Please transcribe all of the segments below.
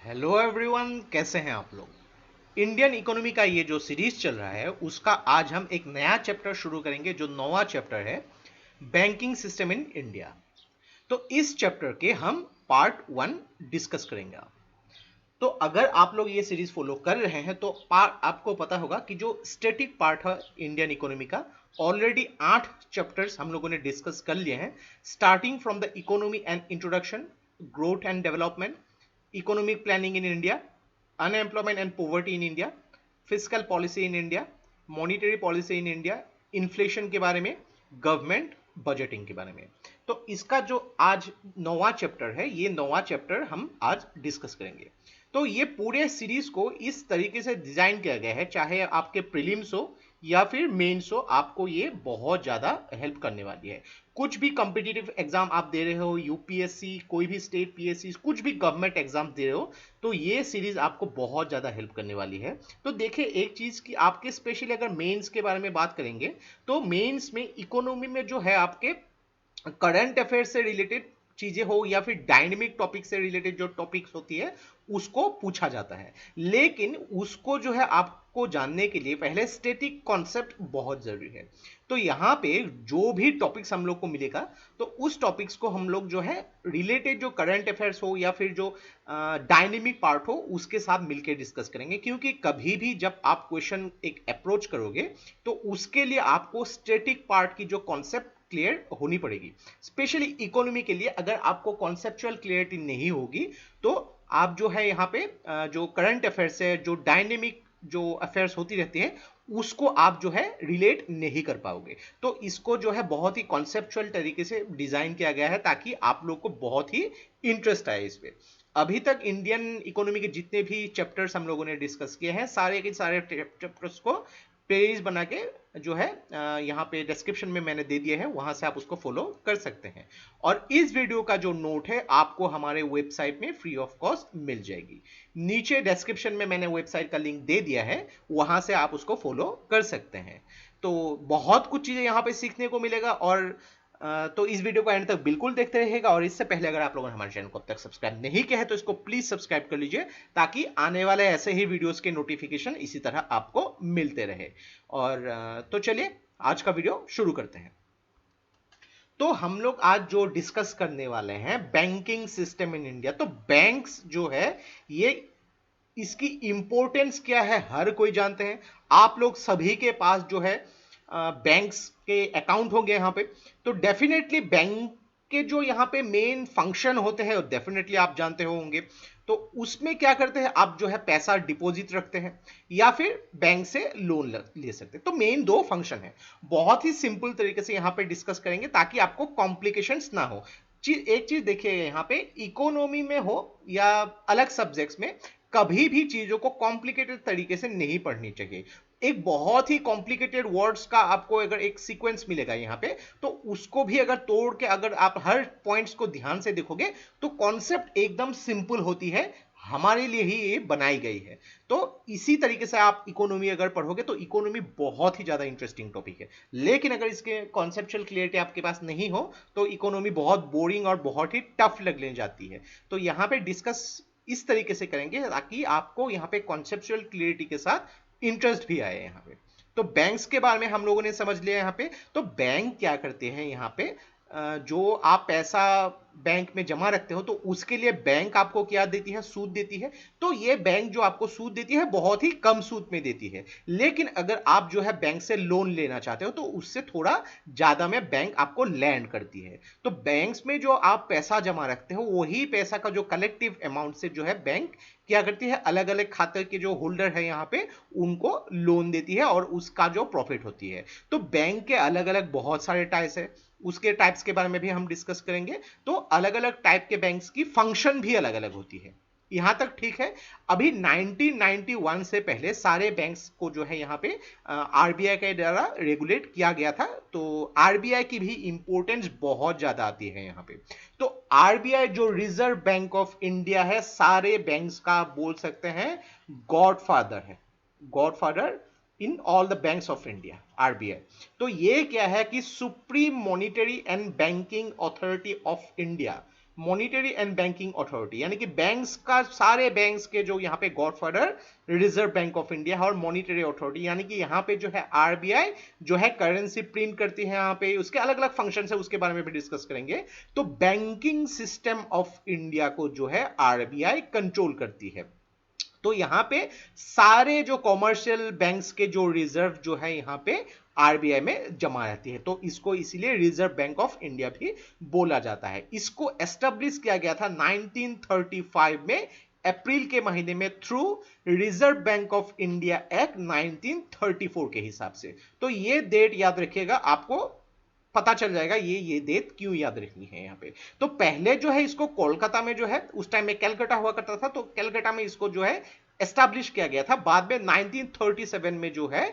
Hello everyone, कैसे हैं आप लोग। इंडियन इकोनॉमी का ये जो सीरीज चल रहा है उसका आज हम एक नया चैप्टर शुरू करेंगे जो नौवां चैप्टर है, बैंकिंग सिस्टम इन इंडिया। तो इस चैप्टर के हम पार्ट 1 डिस्कस करेंगे। तो अगर आप लोग ये सीरीज फॉलो कर रहे हैं तो आपको पता होगा कि जो स्टैटिक पार्ट है इंडियन इकोनॉमी का, ऑलरेडी 8 चैप्टर्स हम लोगों ने डिस्कस कर लिए हैं, starting from the economy and introduction, growth and development, economic planning in India, unemployment and poverty in India, physical policy in India, monetary policy in India, inflation के बारे में, गवर्नमेंट बजटिंग के बारे में। तो इसका जो आज नौवां चैप्टर है, ये नौवां चैप्टर हम आज डिस्कस करेंगे। तो ये पूरे सीरीज को इस तरीके से डिजाइन किया गया है, चाहे आपके प्रीलिम्स हो या फिर मेंस हो, आपको ये बहुत ज्यादा हेल्प करने वाली है। कुछ भी कॉम्पिटिटिव एग्जाम आप दे रहे हो, यूपीएससी, कोई भी स्टेट पीएससी, कुछ भी गवर्नमेंट एग्जाम दे रहे हो, तो ये सीरीज आपको बहुत ज्यादा हेल्प करने वाली है। तो देखिए एक चीज कि आपके स्पेशली अगर मेंस के बारे में बात करेंगे तो मेंस में इकोनॉमी में जो है आपके करंट अफेयर से रिलेटेड चीजें हो या फिर डायनेमिक टॉपिक से रिलेटेड जो टॉपिक्स होती है उसको पूछा जाता है। लेकिन उसको जो है आपको जानने के लिए पहले स्टैटिक कॉन्सेप्ट बहुत जरूरी है। तो यहाँ पे जो भी टॉपिक्स हम लोग को मिलेगा तो उस टॉपिक्स को हम लोग जो है रिलेटेड जो करंट अफेयर्स हो या फिर जो डायनेमिक पार्ट हो उसके साथ मिलकर डिस्कस करेंगे, क्योंकि कभी भी जब आप क्वेश्चन एक अप्रोच करोगे तो उसके लिए आपको स्टैटिक पार्ट की जो कॉन्सेप्ट क्लियर होनी पड़ेगी। स्पेशली इकोनॉमी के लिए अगर आपको कॉन्सेप्चुअल क्लियरिटी नहीं होगी तो आप जो है यहाँ पे जो करंट अफेयर्स है, जो डायनेमिक जो अफेयर्स होती रहती है, उसको आप जो है रिलेट नहीं कर पाओगे। तो इसको जो है बहुत ही कॉन्सेप्चुअल तरीके से डिजाइन किया गया है ताकि आप लोग को बहुत ही इंटरेस्ट आए इस पे। अभी तक इंडियन इकोनॉमी के जितने भी चैप्टर्स हम लोगों ने डिस्कस किए हैं, सारे के सारे चैप्टर्स को पेज बना के जो है यहाँ पे डिस्क्रिप्शन में मैंने दे दिया है, वहां से आप उसको फॉलो कर सकते हैं। और इस वीडियो का जो नोट है आपको हमारे वेबसाइट में फ्री ऑफ कॉस्ट मिल जाएगी। नीचे डिस्क्रिप्शन में मैंने वेबसाइट का लिंक दे दिया है, वहां से आप उसको फॉलो कर सकते हैं। तो बहुत कुछ चीजें यहाँ पे सीखने को मिलेगा। और तो इस वीडियो को एंड तक बिल्कुल देखते रहिएगा। और इससे पहले अगर आप लोगों ने हमारे चैनल को अब तक सब्सक्राइब नहीं किया है तो इसको प्लीज सब्सक्राइब कर लीजिए, ताकि आने वाले ऐसे ही वीडियोस के नोटिफिकेशन इसी तरह आपको मिलते रहे। और तो चलिए आज का वीडियो शुरू करते हैं। तो हम लोग आज जो डिस्कस करने वाले हैं बैंकिंग सिस्टम इन इंडिया। तो बैंक्स जो है ये, इसकी इंपॉर्टेंस क्या है हर कोई जानते हैं। आप लोग सभी के पास जो है बैंक्स के अकाउंट होंगे यहाँ पे। तो डेफिनेटली बैंक के जो यहाँ पे मेन फंक्शन होते हैं डेफिनेटली आप जानते होंगे। तो उसमें क्या करते हैं, आप जो है पैसा डिपॉजिट रखते हैं या फिर बैंक से लोन ले सकते हैं। तो मेन दो फंक्शन है, बहुत ही सिंपल तरीके से यहाँ पे डिस्कस करेंगे ताकि आपको कॉम्प्लिकेशंस ना हो। एक चीज देखिए, यहाँ पे इकोनॉमी में हो या अलग सब्जेक्ट्स में, कभी भी चीजों को कॉम्प्लिकेटेड तरीके से नहीं पढ़नी चाहिए। एक बहुत ही कॉम्प्लिकेटेड वर्ड्स का आपको अगर एक सीक्वेंस मिलेगा यहाँ पे, तो उसको भी अगर तोड़ के अगर आप हर पॉइंट्स को ध्यान से देखोगे तो कॉन्सेप्ट एकदम सिंपल होती है, हमारे लिए ही ये बनाई गई है। तो इसी तरीके से आप इकोनॉमी अगर पढ़ोगे तो इकोनॉमी बहुत ही ज्यादा इंटरेस्टिंग टॉपिक है। लेकिन अगर इसके कॉन्सेप्चुअल क्लियरिटी आपके पास नहीं हो तो इकोनॉमी बहुत बोरिंग और बहुत ही टफ लगने जाती है। तो यहाँ पे डिस्कस इस तरीके से करेंगे ताकि आपको यहाँ पे कॉन्सेप्चुअल क्लियरिटी के साथ इंटरेस्ट भी आए यहाँ पे। तो बैंक्स के बारे में हम लोगों ने समझ लिया यहाँ पे। तो बैंक क्या करते हैं यहाँ पे, जो आप पैसा बैंक में जमा रखते हो तो उसके लिए बैंक आपको क्या देती है, सूद देती है। तो ये बैंक जो आपको सूद देती है बहुत ही कम सूद में देती है। लेकिन अगर आप जो है बैंक से लोन लेना चाहते हो तो उससे थोड़ा ज्यादा में बैंक आपको लैंड करती है। तो बैंक्स में जो आप पैसा जमा रखते हो वही पैसा का जो कलेक्टिव अमाउंट से जो है बैंक क्या करती है, अलग अलग खाते के जो होल्डर है यहाँ पे उनको लोन देती है और उसका जो प्रॉफिट होती है। तो बैंक के अलग अलग बहुत सारे टाइप्स है, उसके टाइप्स के बारे में भी हम डिस्कस करेंगे। तो अलग अलग टाइप के बैंक्स की फंक्शन भी अलग अलग होती है। यहां तक ठीक है। अभी 1991 से पहले सारे बैंक्स को जो है यहाँ पे आरबीआई के द्वारा रेगुलेट किया गया था। तो आरबीआई की भी इंपॉर्टेंस बहुत ज्यादा आती है यहाँ पे। तो आरबीआई जो रिजर्व बैंक ऑफ इंडिया है, सारे बैंक्स का बोल सकते हैं गॉडफादर है, godfather in all the banks of India, RBI. तो ये क्या है कि supreme monetary and banking authority of India, monetary and banking authority, यानी कि बैंक्स का, सारे बैंक्स के जो यहाँ पे godfather reserve bank of India है, और मॉनिटरी अथॉरिटी यानी कि यहाँ पे जो है आरबीआई जो है करेंसी प्रिंट करती है, यहाँ पे उसके अलग अलग फंक्शन है, उसके बारे में भी डिस्कस करेंगे। तो बैंकिंग सिस्टम ऑफ इंडिया को जो है आरबीआई कंट्रोल करती है। तो यहां पे सारे जो कॉमर्शियल बैंक्स के जो रिजर्व जो है यहाँ पे आरबीआई में जमा रहती है, तो इसको इसीलिए रिजर्व बैंक ऑफ इंडिया भी बोला जाता है। इसको एस्टेब्लिश किया गया था 1935 में अप्रैल के महीने में through reserve bank of India act 1934 के हिसाब से। तो ये डेट याद रखिएगा, आपको पता चल जाएगा ये डेट क्यों याद रखनी है यहाँ पे। तो पहले जो है इसको कोलकाता में जो है, उस टाइम में कैलकाटा हुआ करता था, तो कैलकाटा में इसको जो है एस्टैब्लिश किया गया था। बाद में 1937 में जो है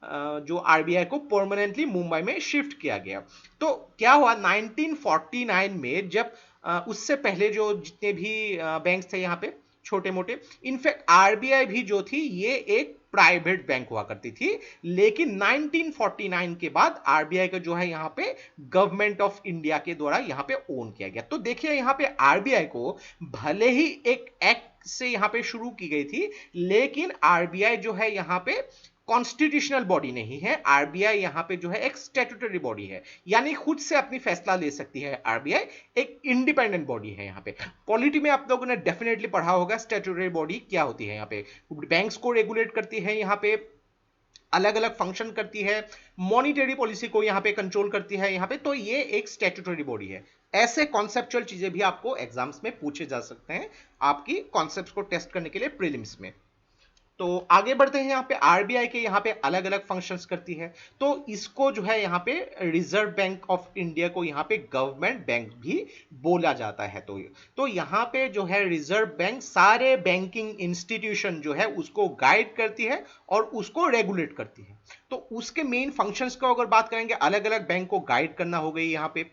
जो आरबीआई को परमानेंटली मुंबई में शिफ्ट किया गया। तो क्या हुआ 1949 में, जब उससे पहले जो जितने भी बैंक्स थे यहाँ पे छोटे मोटे, इनफैक्ट आरबीआई भी जो थी ये एक प्राइवेट बैंक हुआ करती थी, लेकिन 1949 के बाद आरबीआई का जो है यहाँ पे गवर्नमेंट ऑफ इंडिया के द्वारा यहाँ पे ओन किया गया। तो देखिए यहाँ पे आरबीआई को भले ही एक एक्ट से यहाँ पे शुरू की गई थी, लेकिन आरबीआई जो है यहाँ पे कॉन्स्टिट्यूशनल बॉडी नहीं है। आरबीआई यहाँ पे जो है एक स्टैट्यूटरी बॉडी है, यानी खुद से अपनी फैसला ले सकती है। आरबीआई एक इंडिपेंडेंट बॉडी है। यहाँ पे पॉलिटी में आप लोगों ने डेफिनेटली पढ़ा होगा स्टैट्यूटरी बॉडी क्या होती है। यहाँ पे बैंक्स को रेगुलेट करती है, यहाँ पे अलग अलग फंक्शन करती है, मॉनिटरी पॉलिसी को यहाँ पे कंट्रोल करती है यहाँ पे। तो ये एक स्टैट्यूटरी बॉडी है। ऐसे कॉन्सेप्चुअल चीजें भी आपको एग्जाम्स में पूछे जा सकते हैं, आपकी कॉन्सेप्ट्स को टेस्ट करने के लिए प्रीलिम्स में। तो आगे बढ़ते हैं, यहाँ पे आरबीआई के यहाँ पे अलग अलग फंक्शंस करती है। तो इसको जो है यहाँ पे रिजर्व बैंक ऑफ इंडिया को यहाँ पे गवर्नमेंट बैंक भी बोला जाता है। तो यहाँ पे जो है रिजर्व बैंक सारे बैंकिंग इंस्टीट्यूशन जो है उसको गाइड करती है और उसको रेगुलेट करती है। तो उसके मेन फंक्शंस को अगर बात करेंगे, अलग अलग बैंक को गाइड करना हो गई। यहाँ पे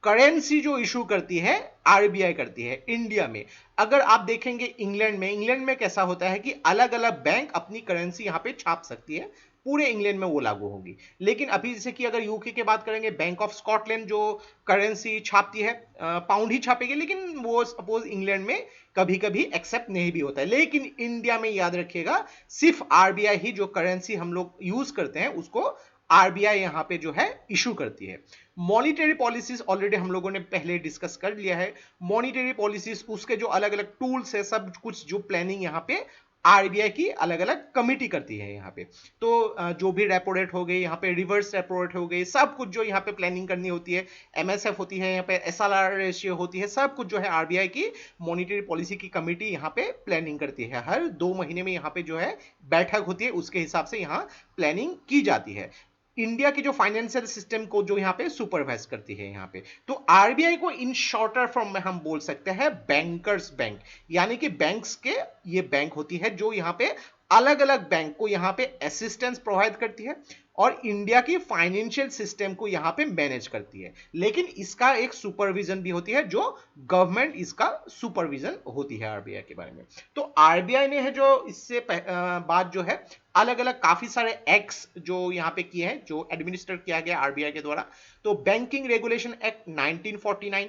करेंसी जो इशू करती है आरबीआई करती है इंडिया में। अगर आप देखेंगे इंग्लैंड में कैसा होता है कि अलग अलग बैंक अपनी करेंसी यहां पे छाप सकती है, पूरे इंग्लैंड में वो लागू होगी। लेकिन अभी जैसे कि अगर यूके की बात करेंगे, बैंक ऑफ स्कॉटलैंड जो करेंसी छापती है पाउंड ही छापेगी, लेकिन वो सपोज इंग्लैंड में कभी कभी एक्सेप्ट नहीं भी होता है। लेकिन इंडिया में याद रखिएगा सिर्फ आरबीआई ही जो करेंसी हम लोग यूज करते हैं उसको आरबीआई यहां पे जो है इशू करती है। मॉनिटरी पॉलिसीज ऑलरेडी हम लोगों ने पहले डिस्कस कर लिया है। मॉनिटरी पॉलिसीज उसके जो अलग अलग टूल्स है, सब कुछ जो प्लानिंग यहाँ पे आरबीआई की अलग अलग कमिटी करती है यहाँ पे। तो जो भी रेपो रेट हो गई, यहाँ पे रिवर्स रेपो रेट हो गई, सब कुछ जो यहाँ पे प्लानिंग करनी होती है, एमएसएफ होती है, यहाँ पे एसएलआर रेशियो होती है, सब कुछ जो है आरबीआई की मॉनिटरी पॉलिसी की कमिटी यहाँ पे प्लानिंग करती है। हर 2 महीने में यहाँ पे जो है बैठक होती है, उसके हिसाब से यहाँ प्लानिंग की जाती है। इंडिया की जो फाइनेंशियल सिस्टम को जो यहाँ पे सुपरवाइज करती है यहाँ पे। तो आरबीआई को इन शॉर्टर फॉर्म में हम बोल सकते हैं बैंकर्स बैंक, यानी कि बैंक्स के ये बैंक होती है जो यहाँ पे अलग अलग बैंक को यहाँ पे असिस्टेंस प्रोवाइड करती है और इंडिया की फाइनेंशियल सिस्टम को यहाँ पे मैनेज करती है। लेकिन इसका एक सुपरविजन भी होती है, जो गवर्नमेंट इसका सुपरविजन होती है आरबीआई के बारे में। तो आरबीआई ने है जो इससे बाद जो है अलग अलग काफी सारे एक्ट्स जो यहाँ पे किए हैं, जो एडमिनिस्टर किया गया आरबीआई के द्वारा। तो banking regulation act 1949,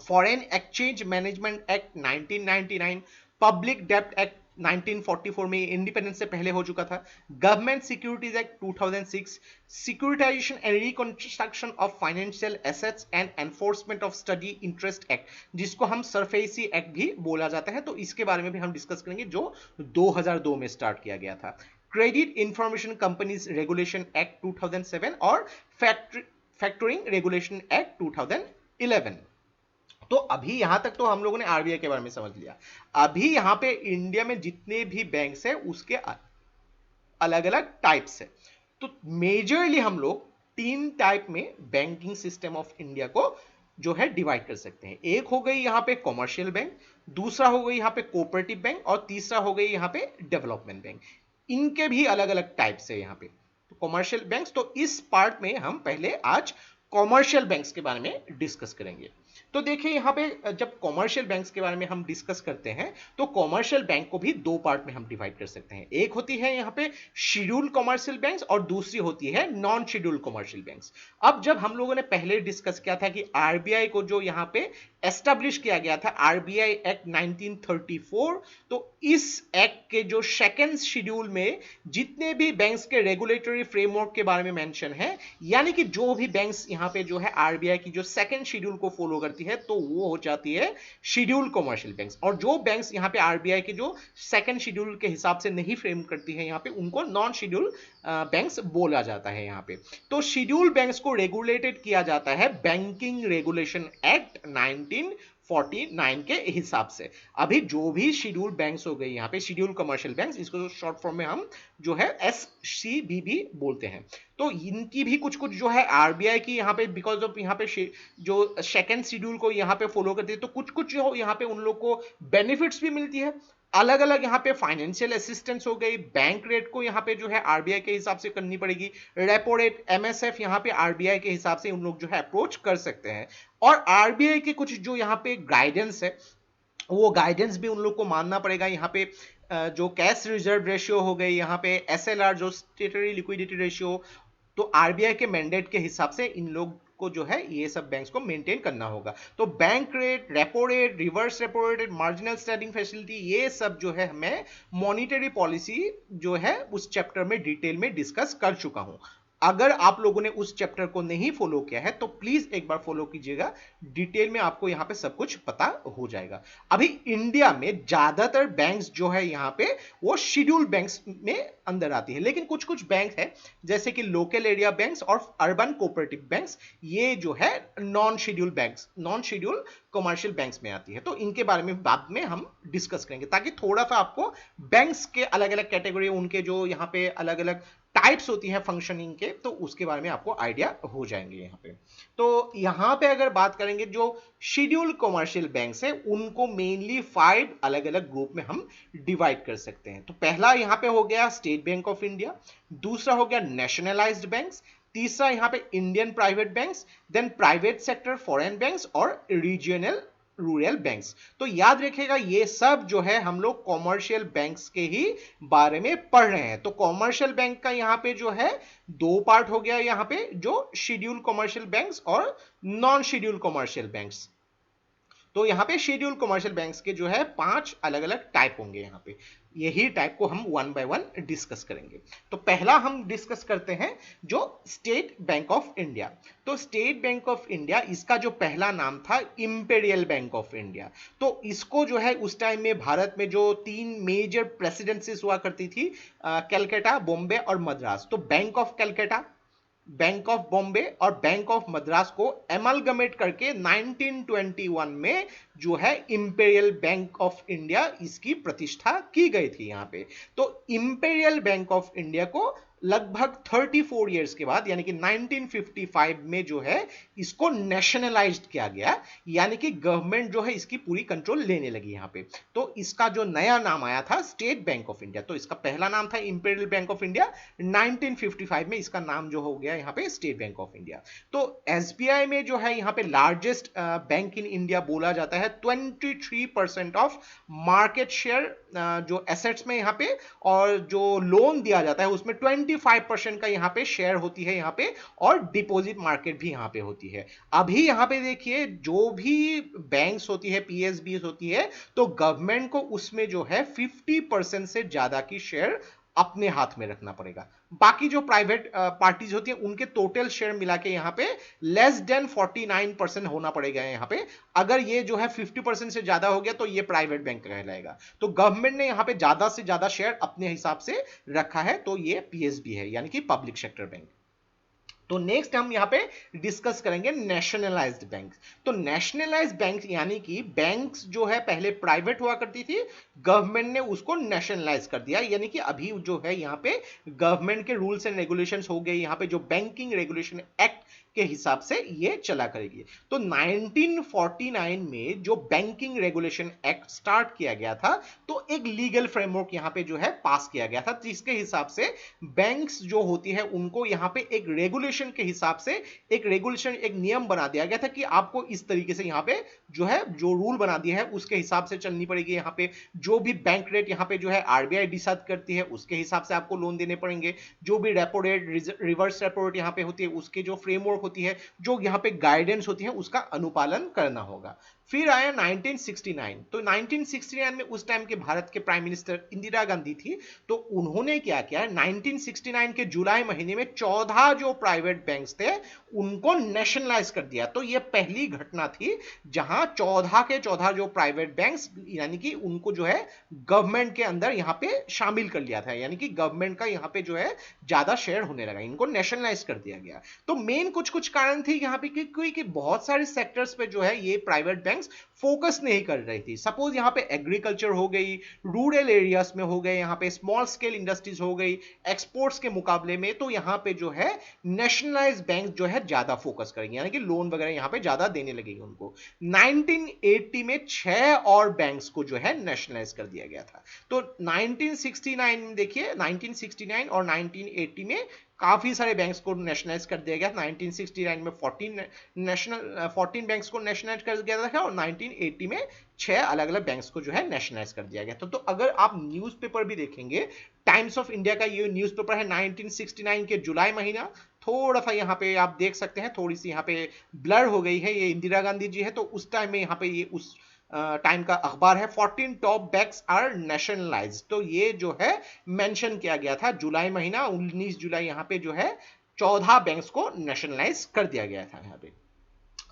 foreign exchange management act 1999, public डेब्ट एक्ट 1944 में, इंडिपेंडेंस से पहले हो चुका था। Government securities act 2006, securitisation and reconstruction of financial assets and enforcement of study interest act, जिसको हम सरफेसी एक्ट भी बोला जाता है। तो इसके बारे में भी हम डिस्कस करेंगे, जो 2002 में स्टार्ट किया गया था। Credit information companies regulation act 2007 और फैक्टरिंग रेगुलेशन एक्ट 2011। तो अभी यहां तक तो हम लोगों ने आरबीआई के बारे में समझ लिया। अभी यहां पे इंडिया में जितने भी बैंक्स हैं उसके अलग अलग टाइप्स है। तो मेजरली हम लोग 3 टाइप में बैंकिंग सिस्टम ऑफ इंडिया को जो है डिवाइड कर सकते हैं। एक हो गई यहाँ पे कॉमर्शियल बैंक, दूसरा हो गई यहाँ पे कोऑपरेटिव बैंक और तीसरा हो गई यहाँ पे डेवलपमेंट बैंक। इनके भी अलग अलग टाइप्स है यहाँ पे। तो कॉमर्शियल बैंक्स, तो इस पार्ट में हम पहले आज कॉमर्शियल बैंक्स के बारे में डिस्कस करेंगे। तो देखिए यहाँ पे जब कॉमर्शियल बैंक्स के बारे में हम डिस्कस करते हैं तो कॉमर्शियल बैंक को भी दो पार्ट में हम डिवाइड कर सकते हैं। एक होती है यहाँ पे शेड्यूल्ड कॉमर्शियल बैंक्स और दूसरी होती है नॉन शेड्यूल्ड कॉमर्शियल बैंक्स। अब जब हम लोगों ने पहले डिस्कस किया था कि आरबीआई को जो यहाँ पे एस्टेब्लिश किया गया था, आरबीआई एक्ट 1934, तो इस एक्ट के जो सेकंड शेड्यूल में जितने भी बैंक्स के रेगुलेटरी फ्रेमवर्क के बारे में मेंशन है, यानी कि जो भी बैंक्स यहाँ पे जो है आरबीआई की जो सेकंड शेड्यूल को फॉलो करती है तो वो हो जाती है शेड्यूल्ड कॉमर्शियल बैंक्स, और जो बैंक्स यहाँ पे आरबीआई के जो सेकंड शेड्यूल के हिसाब से नहीं फ्रेम करती है यहाँ पे उनको नॉन शेड्यूल बैंक्स बोला जाता है यहाँ पे। तो शेड्यूल बैंक्स को रेगुलेटेड किया जाता है बैंकिंग रेगुलेशन एक्ट 1949 के हिसाब से। अभी जो भी शेड्यूल बैंक्स हो गए यहाँ पे शेड्यूल कमर्शियल बैंक्स, इसको शॉर्ट फॉर्म में हम जो है एससीबीबी बोलते हैं, तो इनकी भी कुछ कुछ जो है आरबीआई की यहाँ पे बिकॉज ऑफ यहाँ पे जो सेकंड शेड्यूल को यहाँ पे फॉलो करती है तो कुछ कुछ जो यहाँ पे उन लोग को बेनिफिट्स भी मिलती है। अलग अलग यहाँ पे फाइनेंशियल असिस्टेंस हो गई, बैंक रेट को यहाँ पे जो है आरबीआई के हिसाब से करनी पड़ेगी, रेपो रेट, एमएसएफ यहाँ पे आरबीआई के हिसाब से उन लोग जो है अप्रोच कर सकते हैं। और आरबीआई के कुछ जो यहाँ पे गाइडेंस है वो गाइडेंस भी उन लोग को मानना पड़ेगा। यहाँ पे जो कैश रिजर्व रेशियो हो गई, यहाँ पे एसएलआर जो स्टेटरी लिक्विडिटी रेशियो, तो आरबीआई के मैंडेट के हिसाब से इन लोग को जो है ये सब बैंक्स को मेंटेन करना होगा। तो bank rate, repo rate, reverse repo rate, marginal standing facility, ये सब जो है मैं मॉनिटरी पॉलिसी जो है उस चैप्टर में डिटेल में डिस्कस कर चुका हूं। अगर आप लोगों ने उस चैप्टर को नहीं फॉलो किया है तो प्लीज एक बार फॉलो कीजिएगा, डिटेल में आपको यहां पे सब कुछ पता हो जाएगा। अभी इंडिया में ज्यादातर बैंक्स जो है यहां पे वो शेड्यूल बैंक्स में अंदर आती है, लेकिन कुछ कुछ बैंक है जैसे कि लोकल एरिया बैंक्स और अर्बन कोऑपरेटिव बैंक्स, ये जो है non schedule banks, non schedule commercial banks में आती है। तो इनके बारे में बाद में हम डिस्कस करेंगे ताकि थोड़ा सा आपको बैंक्स के अलग अलग कैटेगरी, उनके जो यहाँ पे अलग अलग टाइप्स होती हैं फंक्शनिंग के, तो उसके बारे में आपको आइडिया हो जाएंगे यहाँ पे। तो यहाँ पे अगर बात करेंगे जो शेड्यूल कमर्शियल बैंक्स है उनको मेनली 5 अलग अलग ग्रुप में हम डिवाइड कर सकते हैं। तो पहला यहाँ पे हो गया स्टेट बैंक ऑफ इंडिया, दूसरा हो गया नेशनलाइज्ड बैंक्स, तीसरा यहाँ पे Indian private banks, then private sector foreign banks और रीजनल रूरल बैंक्स। तो याद रखिएगा ये सब जो है हम लोग कॉमर्शियल बैंक्स के ही बारे में पढ़ रहे हैं। तो कॉमर्शियल बैंक का यहाँ पे जो है दो पार्ट हो गया, यहाँ पे जो शेड्यूल कॉमर्शियल बैंक्स और नॉन शेड्यूल कॉमर्शियल बैंक्स। तो यहाँ पे शेड्यूल कॉमर्शियल बैंक्स के जो है 5 अलग अलग टाइप होंगे, यहाँ पे यही टाइप को हम वन बाय वन डिस्कस करेंगे। तो पहला हम डिस्कस करते हैं जो स्टेट बैंक ऑफ इंडिया। तो स्टेट बैंक ऑफ इंडिया, इसका जो पहला नाम था इंपीरियल बैंक ऑफ इंडिया। तो इसको जो है उस टाइम में भारत में जो 3 मेजर प्रेसिडेंसीज हुआ करती थी, कलकत्ता, बॉम्बे और मद्रास, तो bank of Calcutta, bank of Bombay और बैंक ऑफ मद्रास को एमलगमेट करके 1921 में जो है इंपीरियल बैंक ऑफ इंडिया इसकी प्रतिष्ठा की गई थी यहाँ पे। तो इंपीरियल बैंक ऑफ इंडिया को लगभग 34 इयर्स के बाद यानी कि 1955 में जो है इसको नेशनलाइज्ड किया गया, यानी कि गवर्नमेंट जो है इसकी पूरी कंट्रोल लेने लगी यहाँ पे। तो इसका जो नया नाम आया था स्टेट बैंक ऑफ इंडिया। तो इसका पहला नाम था इंपीरियल बैंक ऑफ इंडिया, 1955 में इसका नाम जो हो गया यहाँ पे स्टेट बैंक ऑफ इंडिया। तो एसबीआई में जो है यहाँ पे लार्जेस्ट बैंक इन इंडिया बोला जाता है, 23% ऑफ मार्केट शेयर जो एसेट्स में यहाँ पे, और जो लोन दिया जाता है उसमें 25% का यहाँ पे शेयर होती है यहाँ पे, और डिपॉजिट मार्केट भी यहाँ पे होती है। अभी यहाँ पे देखिए जो भी बैंक्स होती है, पीएसबी होती है, तो गवर्नमेंट को उसमें जो है 50% से ज्यादा की शेयर अपने हाथ में रखना पड़ेगा। बाकी जो प्राइवेट पार्टीज होती है उनके टोटल शेयर मिला के यहाँ पे लेस देन 49% होना पड़ेगा यहाँ पे। अगर ये जो है 50% से ज्यादा हो गया तो ये प्राइवेट बैंक कहलाएगा। तो गवर्नमेंट ने यहाँ पे ज्यादा से ज्यादा शेयर अपने हिसाब से रखा है, तो ये पीएसबी है यानी कि पब्लिक सेक्टर बैंक। तो नेक्स्ट हम यहाँ पे डिस्कस करेंगे नेशनलाइज्ड बैंक। तो नेशनलाइज्ड बैंक यानी कि बैंक्स जो है पहले प्राइवेट हुआ करती थी, गवर्नमेंट ने उसको नेशनलाइज कर दिया, यानी कि अभी जो है यहाँ पे गवर्नमेंट के रूल्स एंड रेगुलेशंस हो गए, यहाँ पे जो बैंकिंग रेगुलेशन एक्ट के हिसाब से ये चला करेगी। तो 1949 में जो बैंकिंग रेगुलेशन एक्ट स्टार्ट किया गया था, तो एक लीगल फ्रेमवर्क यहां पे जो है पास किया गया था, जिसके हिसाब से बैंक्स जो होती है उनको यहां पे एक रेगुलेशन के हिसाब से एक रेगुलेशन, एक नियम बना दिया गया था कि आपको इस तरीके से यहां पे जो है जो रूल बना दिया है उसके हिसाब से चलनी पड़ेगी। यहां पे जो भी बैंक रेट यहां पे जो है आरबीआई डिसाइड करती है उसके हिसाब से आपको लोन देने पड़ेंगे। जो भी repo rate, reverse repo rate यहां पे होती है उसके जो फ्रेमवर्क होती है, जो यहां पे गाइडेंस होती है, उसका अनुपालन करना होगा। फिर आया 1969। तो 1969 में उस टाइम के भारत के प्राइम मिनिस्टर इंदिरा गांधी थी। तो उन्होंने क्या किया, 1969 के जुलाई महीने में 14 जो प्राइवेट बैंक्स थे उनको नेशनलाइज कर दिया। तो यह पहली घटना थी जहां 14 के 14 जो प्राइवेट बैंक्स, यानी कि उनको जो है गवर्नमेंट के अंदर यहां पे शामिल कर लिया था, यानी कि गवर्नमेंट का यहां पे जो है ज्यादा शेयर होने लगा, इनको नेशनलाइज कर दिया गया। तो मेन कुछ कुछ कारण थे यहां पे कि बहुत सारे सेक्टर्स पे जो है ये प्राइवेट बैंक्स फोकस नहीं कर रही थी। सपोज यहां पे एग्रीकल्चर हो गई, रूरल एरियाज में हो गए, यहां पे स्मॉल स्केल इंडस्ट्रीज हो गई, एक्सपोर्ट्स के मुकाबले में, तो यहां पे जो है नेशनलाइज बैंक जो है ज्यादा फोकस करेंगे, यानी कि लोन वगैरह यहां पे ज्यादा देने लगेंगे उनको। 1980 में 6 और बैंक्स को जो है नेशनलाइज कर दिया गया था। तो 1969 में देखिए, 1969 और 1980 में काफी सारे बैंक्स को नेशनलाइज कर दिया गया। 1969 में 14 बैंक्स को नेशनलाइज कर दिया था और 1980 में 6 अलग अलग बैंक्स को जो है नेशनलाइज कर दिया गया। तो अगर आप न्यूज़पेपर भी देखेंगे, टाइम्स ऑफ इंडिया का ये न्यूज़पेपर है 1969 के जुलाई महीना, थोड़ा सा यहाँ पे आप देख सकते हैं, थोड़ी सी यहाँ पे ब्लर हो गई है, ये इंदिरा गांधी जी है। तो उस टाइम में यहाँ पे ये उस टाइम का अखबार है, 14 टॉप बैंक्स आर नेशनलाइज्ड। तो ये जो है मेंशन किया गया था जुलाई महीना, 19 जुलाई यहाँ पे जो है 14 बैंक्स को नेशनलाइज कर दिया गया था यहाँ पे।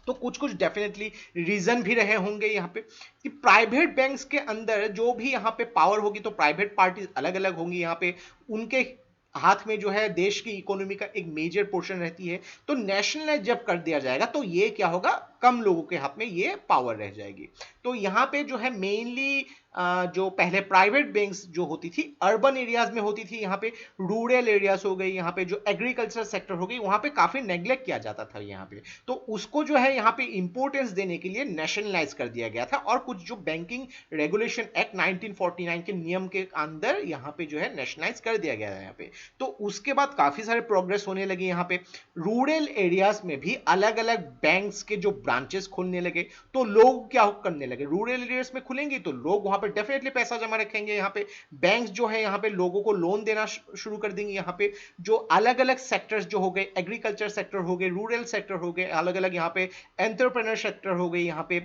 तो कुछ कुछ डेफिनेटली रीजन भी रहे होंगे यहाँ पे कि प्राइवेट बैंक्स के अंदर जो भी यहाँ पे पावर होगी, तो प्राइवेट पार्टीज अलग अलग होंगी यहाँ पे, उनके हाथ में जो है देश की इकोनॉमी का एक मेजर पोर्शन रहती है। तो नेशनलाइज जब कर दिया जाएगा तो ये क्या होगा, कम लोगों के हाथ में ये पावर रह जाएगी। तो यहाँ पे जो है मेनली जो पहले प्राइवेट बैंक्स जो होती थी अर्बन एरियाज में होती थी, यहाँ पे रूरल एरियाज हो गई, यहाँ पे जो एग्रीकल्चर सेक्टर हो गई, वहां पे काफी नेग्लेक्ट किया जाता था यहाँ पे। तो उसको जो है यहाँ पे इंपोर्टेंस देने के लिए नेशनलाइज कर दिया गया था और कुछ जो बैंकिंग रेगुलेशन एक्ट 1949 के नियम के अंदर यहाँ पे जो है नेशनलाइज कर दिया गया है यहाँ पे। तो उसके बाद काफी सारे प्रोग्रेस होने लगे यहाँ पे। रूरल एरियाज में भी अलग अलग बैंक्स के जो ब्रांचेस खोलने लगे, तो लोग क्या करने लगे, रूरल एरियाज में खुलेंगे तो लोग वहां पे डेफिनेटली पैसा जमा रखेंगे। यहाँ पे बैंक्स जो है यहाँ पे लोगों को लोन देना शुरू कर देंगे। यहाँ पे जो अलग अलग सेक्टर्स जो हो गए, एग्रीकल्चर सेक्टर हो गए, रूरल सेक्टर हो गए, अलग अलग यहाँ पे एंटरप्रेन्योर सेक्टर हो गई, यहाँ पे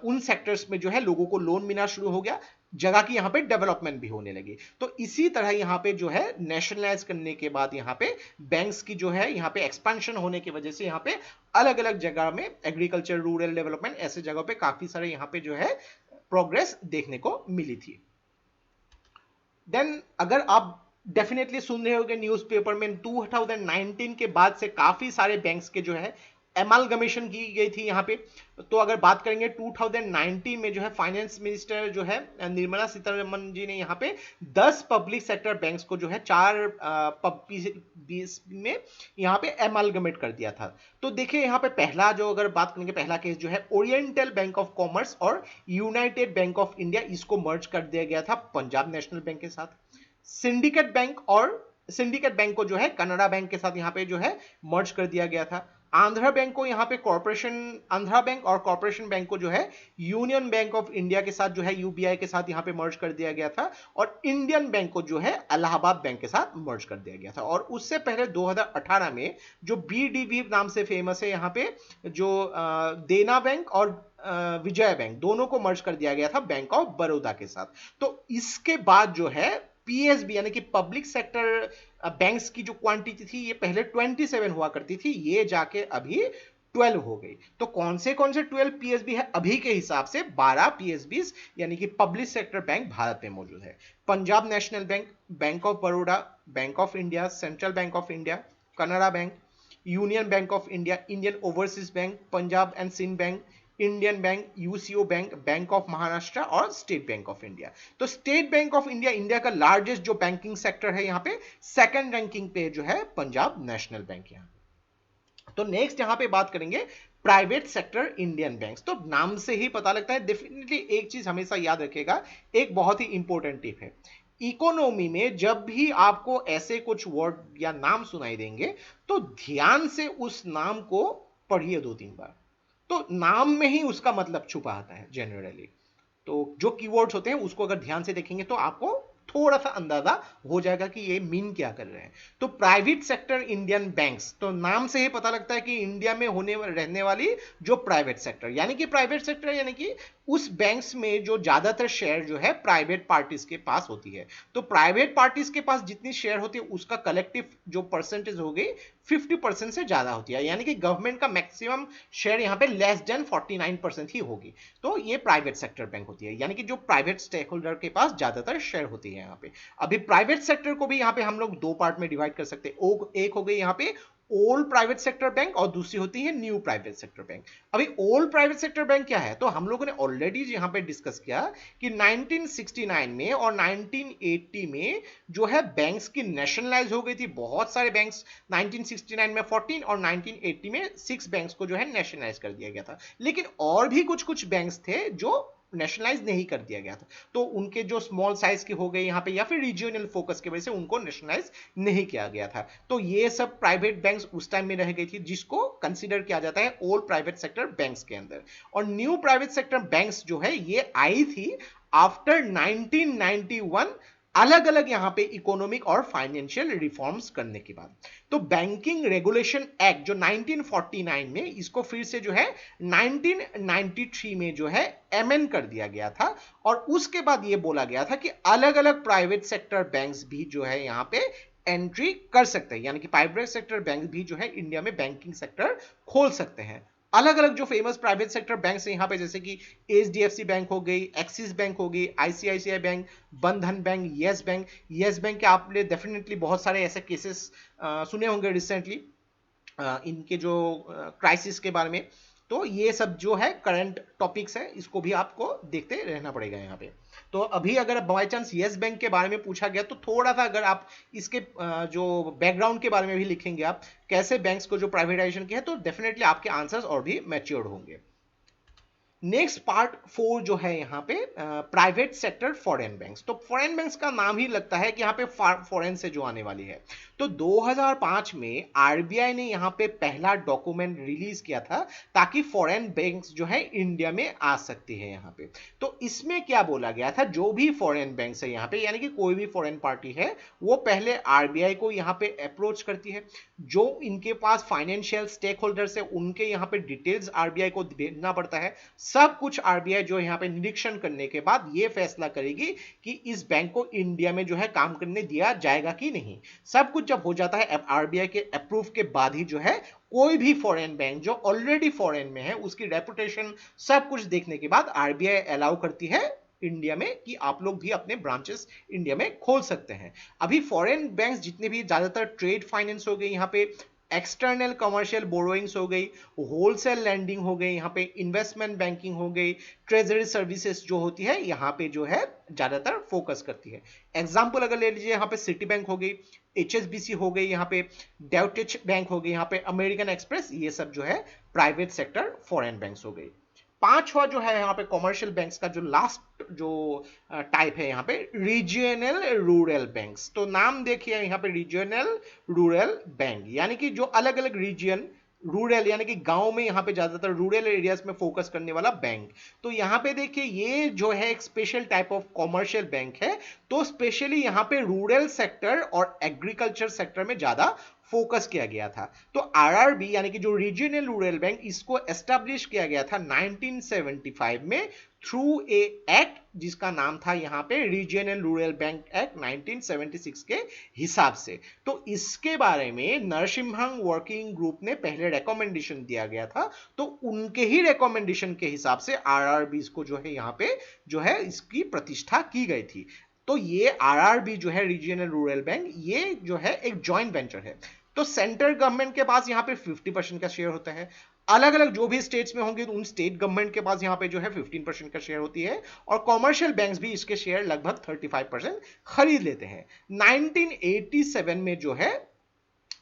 उन सेक्टर्स में जो है लोगों को लोन मिलना शुरू हो गया, जगह की यहाँ पे डेवलपमेंट भी होने लगी। तो इसी तरह यहाँ पे जो है नेशनलाइज करने के बाद यहाँ पे बैंक्स की जो है यहाँ पे एक्सपेंशन होने की वजह से यहाँ पे अलग अलग जगह में एग्रीकल्चर, रूरल डेवलपमेंट, ऐसे जगह पे काफी सारे यहाँ पे जो है प्रोग्रेस देखने को मिली थी। देन अगर आप डेफिनेटली सुन रहे होंगे न्यूज़पेपर में 2019 के बाद से काफी सारे बैंक्स के जो है एमालगमेशन की गई थी यहाँ पे। तो अगर बात करेंगे 2019 में जो है फाइनेंस मिनिस्टर जो है निर्मला सीतारमण जी ने यहाँ पे 10 पब्लिक सेक्टर बैंक्स को जो है 4 में यहाँ पे एमालगमेट कर दिया था। तो देखिए यहाँ पे पहला जो अगर बात करेंगे, पहला केस जो है ओरिएंटल बैंक ऑफ कॉमर्स और यूनाइटेड बैंक ऑफ इंडिया, इसको मर्ज कर दिया गया था पंजाब नेशनल बैंक के साथ। सिंडिकेट बैंक को जो है कनाडा बैंक के साथ यहाँ पे जो है मर्ज कर दिया गया था। आंध्रा बैंक को यहाँ पे आंध्रा बैंक और कॉर्पोरेशन बैंक को जो है यूनियन बैंक ऑफ इंडिया के साथ जो है यूबीआई के साथ यहाँ पे मर्ज कर दिया गया था। और इंडियन बैंक को जो है इलाहाबाद बैंक के साथ मर्ज कर दिया गया था। और उससे पहले 2018 में जो बीडीबी नाम से फेमस है यहाँ पे, जो देना बैंक और विजया बैंक, दोनों को मर्ज कर दिया गया था बैंक ऑफ बड़ौदा के साथ। तो इसके बाद जो है पीएसबी यानी कि पब्लिक सेक्टर बैंक्स की जो क्वांटिटी थी ये पहले 27 हुआ करती थी, ये जाके अभी 12 हो गई। तो कौन से 12 पीएसबी है अभी के हिसाब से? 12 पीएसबी यानी कि पब्लिक सेक्टर बैंक भारत में मौजूद है। Punjab national bank, bank of Baroda, bank of India, central bank of India, Canada bank, union bank of India, Indian overseas bank, Punjab and Sindh bank, Indian bank, UCO bank, bank of Maharashtra और state bank of India. तो state bank of India India का largest जो banking sector है, यहाँ पे second ranking पे जो है पंजाब नेशनल बैंक यहाँ। तो नेक्स्ट यहां पे बात करेंगे प्राइवेट सेक्टर इंडियन बैंक्स। तो नाम से ही पता लगता है, डेफिनेटली एक चीज हमेशा याद रखिएगा, एक बहुत ही इंपॉर्टेंट टिप है, इकोनॉमी में जब भी आपको ऐसे कुछ वर्ड या नाम सुनाई देंगे तो ध्यान से उस नाम को पढ़िए 2-3 बार। तो नाम में ही उसका मतलब छुपा आता है जनरली। तो जो कीवर्ड्स होते हैं उसको अगर ध्यान से देखेंगे तो आपको थोड़ा सा अंदाजा हो जाएगा कि ये मीन क्या कर रहे हैं। तो प्राइवेट सेक्टर इंडियन बैंक्स, तो नाम से ही पता लगता है कि इंडिया में रहने वाली जो प्राइवेट सेक्टर, यानी कि प्राइवेट सेक्टर यानी कि उस बैंक्स में जो ज्यादातर शेयर जो है प्राइवेट पार्टीज के पास होती है। तो प्राइवेट पार्टीज के पास जितनी शेयर होती है उसका कलेक्टिव जो परसेंटेज हो गई 50% से ज्यादा होती है, यानी कि गवर्नमेंट का मैक्सिमम शेयर यहाँ पे लेस देन 49% ही होगी। तो ये प्राइवेट सेक्टर बैंक होती है, यानी कि जो प्राइवेट स्टेक होल्डर के पास ज्यादातर शेयर होती है यहाँ पे। अभी प्राइवेट सेक्टर को भी यहाँ पे हम लोग 2 पार्ट में डिवाइड कर सकते हैं। एक हो गई यहाँ पे ओल्ड प्राइवेट सेक्टर बैंक और दूसरी होती है न्यू प्राइवेट सेक्टर बैंक। अभी ओल्ड प्राइवेट सेक्टर बैंक क्या है, तो हम लोगों ने ऑलरेडी यहां पे डिस्कस किया कि 1969 में और 1980 में जो है बैंक्स की नेशनलाइज हो गई थी। बहुत सारे बैंक्स 1969 में 14 और 1980 में 6 बैंक्स को जो है नेशनलाइज कर दिया गया था, लेकिन और भी कुछ कुछ बैंक्स थे जो नेशनलाइज नहीं कर दिया गया था। तो उनके जो स्मॉल साइज के हो गए यहाँ पे या फिर रीजनल फोकस की वजह से उनको नेशनलाइज नहीं किया गया था। तो ये सब प्राइवेट बैंक्स उस टाइम में रह गई थी जिसको कंसीडर किया जाता है ओल्ड प्राइवेट सेक्टर बैंक्स के अंदर। और न्यू प्राइवेट सेक्टर बैंक्स जो है ये आई थी आफ्टर 1991 अलग अलग यहां पे इकोनॉमिक और फाइनेंशियल रिफॉर्म्स करने के बाद। तो बैंकिंग रेगुलेशन एक्ट जो 1949 में, इसको फिर से जो है 1993 में जो है एमेंड कर दिया गया था। और उसके बाद ये बोला गया था कि अलग अलग प्राइवेट सेक्टर बैंक्स भी जो है यहां पे एंट्री कर सकते हैं, यानी कि प्राइवेट सेक्टर बैंक भी जो है इंडिया में बैंकिंग सेक्टर खोल सकते हैं। अलग अलग जो फेमस प्राइवेट सेक्टर बैंक्स हैं यहाँ पे, जैसे कि एचडीएफसी बैंक हो गई, एक्सिस बैंक हो गई, आईसीआईसीआई बैंक, बंधन bank, yes bank. Yes bank के आपने डेफिनेटली बहुत सारे ऐसे केसेस सुने होंगे रिसेंटली, इनके जो क्राइसिस के बारे में। तो ये सब जो है करंट टॉपिक्स है, इसको भी आपको देखते रहना पड़ेगा यहाँ पे। तो अभी अगर बाय चांस येस बैंक के बारे में पूछा गया तो थोड़ा सा अगर आप इसके जो बैकग्राउंड के बारे में भी लिखेंगे, आप कैसे बैंक्स को जो प्राइवेटाइजेशन किया है, तो डेफिनेटली आपके आंसर्स और भी मैच्योर्ड होंगे। नेक्स्ट पार्ट 4 जो है यहाँ पे प्राइवेट सेक्टर फॉरेन बैंक्स। तो फॉरेन बैंक्स का नाम ही लगता है कि यहाँ पे फॉरेन से जो आने वाली है। तो 2005 में आरबीआई ने यहाँ पे पहला डॉक्यूमेंट रिलीज किया था ताकि फॉरेन बैंक्स जो है इंडिया में आ सकती है यहाँ पे। तो इसमें क्या बोला गया था, जो भी फॉरेन बैंक्स है यहाँ पे, यानी कि कोई भी फॉरेन पार्टी है, वो पहले आरबीआई को यहाँ पे अप्रोच करती है। जो इनके पास फाइनेंशियल स्टेक होल्डर्स है उनके यहाँ पे डिटेल्स आरबीआई को भेजना पड़ता है। सब कुछ आरबीआई जो यहाँ पे निरीक्षण करने के बाद ये फैसला करेगी कि इस बैंक को इंडिया में जो है काम करने दिया जाएगा कि नहीं। सब कुछ जब हो जाता है आरबीआई के अप्रूव के बाद ही जो है कोई भी फॉरेन बैंक जो ऑलरेडी फॉरेन में है उसकी रेपुटेशन सब कुछ देखने के बाद आरबीआई अलाउ करती है इंडिया में कि आप लोग भी अपने ब्रांचेस इंडिया में खोल सकते हैं। अभी फॉरेन बैंक्स जितने भी ज्यादातर ट्रेड फाइनेंस हो गए यहाँ पे, एक्सटर्नल कमर्शियल बोरोइंग्स हो गई, होलसेल लैंडिंग हो गई, यहाँ पे इन्वेस्टमेंट बैंकिंग हो गई, ट्रेजरी सर्विसेज जो होती है यहाँ पे जो है ज्यादातर फोकस करती है। एग्जांपल अगर ले लीजिए, यहाँ पे सिटी बैंक हो गई, एचएसबीसी हो गई, यहाँ पे डेउटिच बैंक हो गई, यहाँ पे अमेरिकन एक्सप्रेस, ये सब जो है प्राइवेट सेक्टर फॉरेन बैंक्स हो गई। पांचवा जो है यहाँ पे कॉमर्शियल बैंक्स का जो लास्ट जो टाइप है यहाँ पे रीजनल रूरल बैंक्स। तो नाम देखिए यहाँ पे रीजनल रूरल बैंक, यानी कि जो अलग अलग रीजन, रूरल यानी कि गांव में यहाँ पे ज्यादातर रूरल एरियाज में फोकस करने वाला बैंक। तो यहाँ पे देखिए ये जो है एक special type of commercial bank है। तो स्पेशली यहाँ पे रूरल सेक्टर और एग्रीकल्चर सेक्टर में ज्यादा फोकस किया गया था। तो आरआरबी यानी कि जो रीजनल रूरल बैंक, इसको एस्टैब्लिश किया गया था 1975 में थ्रू ए एक्ट जिसका नाम था यहाँ पे रीजनल रूरल बैंक एक्ट 1976 के हिसाब से। तो इसके बारे में नरसिम्हन वर्किंग ग्रुप ने पहले रिकमेंडेशन दिया गया था, तो उनके ही रिकमेंडेशन के हिसाब से आरआरबी को जो है यहाँ पे जो है इसकी प्रतिष्ठा की गई थी। तो ये आरआरबी जो है रीजनल रूरल बैंक, ये जो है एक जॉइंट वेंचर है। तो सेंट्रल गवर्नमेंट के पास यहाँ पे 50% का शेयर होता है। अलग अलग जो भी स्टेट्स में होंगे उन स्टेट गवर्नमेंट के पास यहाँ पे जो है 15% का शेयर होती है, और कॉमर्शियल बैंक्स भी इसके शेयर लगभग 35% खरीद लेते हैं। 1987 में जो है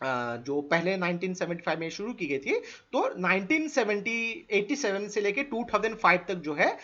जो पहले 1975 में शुरू की गई थी, तो 1987 से लेके 2005 तक जो है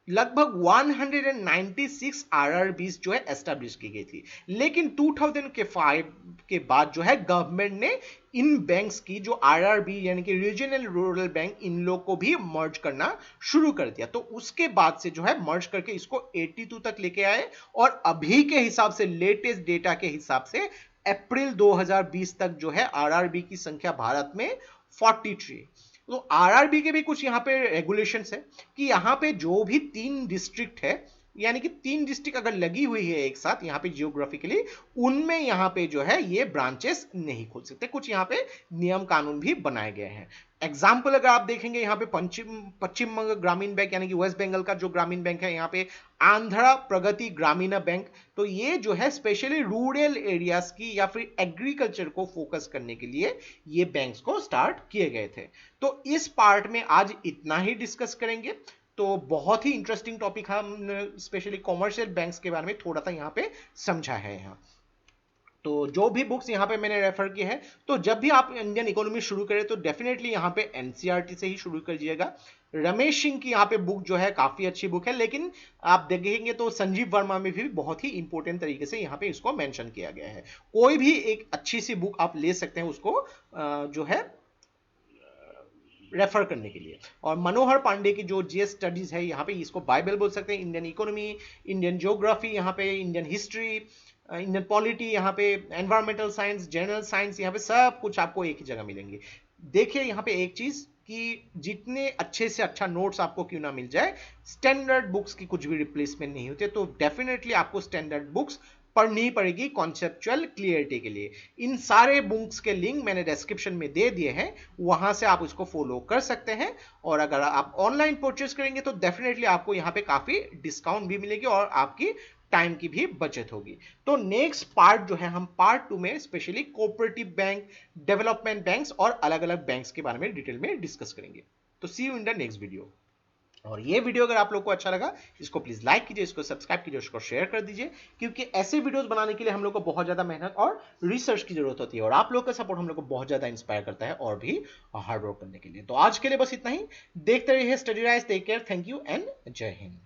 लगभग 196 आरआरबीज जो है एस्टैब्लिश की गई थी। लेकिन 2005 के बाद जो है गवर्नमेंट ने इन बैंक्स की जो आरआरबी यानी कि रीजनल रूरल बैंक, इन लोग को भी मर्ज करना शुरू कर दिया। तो उसके बाद से जो है मर्ज करके इसको 82 तक लेके आए, और अभी के हिसाब से लेटेस्ट डेटा के हिसाब से अप्रैल 2020 तक जो है आरआरबी की संख्या भारत में 43। तो आरआरबी के भी कुछ यहाँ पे रेगुलेशंस है कि यहाँ पे जो भी 3 डिस्ट्रिक्ट है, यानी कि 3 डिस्ट्रिक्ट अगर लगी हुई है एक साथ यहाँ पे जियोग्राफिकली, उनमें यहाँ पे जो है ये ब्रांचेस नहीं खोल सकते। कुछ यहाँ पे नियम कानून भी बनाए गए हैं। एग्जाम्पल अगर आप देखेंगे यहाँ पे पश्चिम बंग ग्रामीण बैंक यानी कि वेस्ट बंगाल का जो ग्रामीण बैंक है, यहाँ पे आंध्रा प्रगति ग्रामीण बैंक, तो ये जो है स्पेशली रूरल एरियाज की या फिर एग्रीकल्चर को फोकस करने के लिए ये बैंक्स को स्टार्ट किए गए थे। तो इस पार्ट में आज इतना ही डिस्कस करेंगे। तो बहुत ही इंटरेस्टिंग टॉपिक हमने स्पेशली कॉमर्शियल बैंक्स के बारे में थोड़ा सा यहाँ पे समझा है यहाँ। तो जो भी बुक्स यहाँ पे मैंने रेफर की है, तो जब भी आप इंडियन इकोनॉमी शुरू करें तो डेफिनेटली यहाँ पे एनसीईआरटी से ही शुरू करिएगा। रमेश सिंह की यहाँ पे बुक जो है काफी अच्छी बुक है, लेकिन आप देखेंगे तो संजीव वर्मा में भी बहुत ही इंपॉर्टेंट तरीके से यहाँ पे इसको मेंशन किया गया है। कोई भी एक अच्छी सी बुक आप ले सकते हैं उसको जो है रेफर करने के लिए। और मनोहर पांडे की जो जीएस स्टडीज है, यहाँ पे इसको बाइबल बोल सकते हैं। इंडियन इकोनॉमी, इंडियन ज्योग्राफी, यहाँ पे इंडियन हिस्ट्री, इंडियन पॉलिटी, यहाँ पे एनवायरमेंटल साइंस, जनरल साइंस, यहाँ पे सब कुछ आपको एक ही जगह मिलेंगे। देखिए यहाँ पे एक चीज कि जितने अच्छे से अच्छा नोट्स आपको क्यों ना मिल जाए, स्टैंडर्ड बुक्स की कुछ भी रिप्लेसमेंट नहीं होते। तो डेफिनेटली आपको स्टैंडर्ड बुक्स पढ़नी पड़ेगी कॉन्सेप्चुअल क्लियरिटी के लिए। इन सारे बुक्स के लिंक मैंने डिस्क्रिप्शन में दे दिए हैं, वहां से आप उसको फॉलो कर सकते हैं। और अगर आप ऑनलाइन परचेस करेंगे तो डेफिनेटली आपको यहाँ पे काफी डिस्काउंट भी मिलेगी और आपकी टाइम की भी बचत होगी। तो नेक्स्ट पार्ट जो है हम पार्ट 2 में specially cooperative bank, development banks और अलग अलग बैंक्स के बारे में डिटेल में डिस्कस करेंगे। तो see you in the next video. और ये वीडियो अगर आप लोग को अच्छा लगा, इसको प्लीज लाइक कीजिए, इसको सब्सक्राइब कीजिए, इसको शेयर कर दीजिए, क्योंकि ऐसे वीडियोस बनाने के लिए हम लोग को बहुत ज्यादा मेहनत और रिसर्च की जरूरत होती है, और आप लोग का सपोर्ट हम लोग को बहुत ज्यादा इंस्पायर करता है और भी हार्ड वर्क करने के लिए। तो आज के लिए बस इतना ही। देखते रहिए study rise. Take care, thank you and जय हिंद।